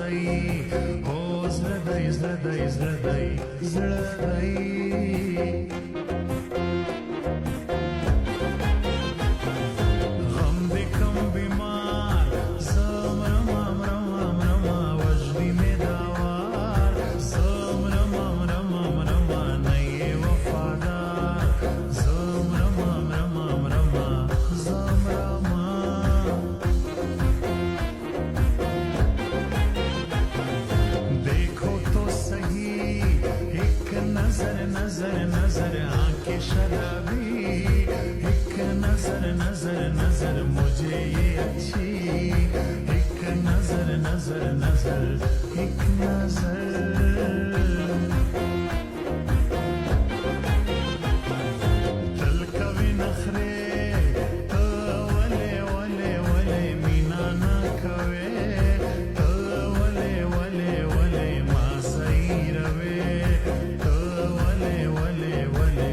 دی هو زړه دی زړه دی زړه دی زړه دی غم دې کم بیمار زم رما رما رما وجدي مې داوار زم رما رما رما نه یې وفادار زم رما رما رما زم رما देखो तो सही एक नजर नजर नजर आंखें शराबी एक नजर नजर नजर मुझे ये अच्छी एक नजर नजर नजर एक नजर दिल कभी नखरे तो वले वले वले मीना ना कवे तो वले वले वले माँ सही रवे तो वले वले वले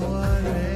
वले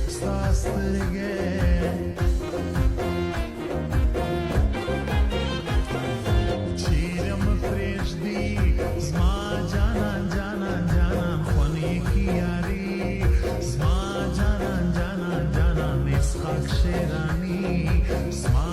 Stasterge Chirem prejdi Zma janan janan janan Khwani ki yari Zma janan janan janan Ischak sherani Zma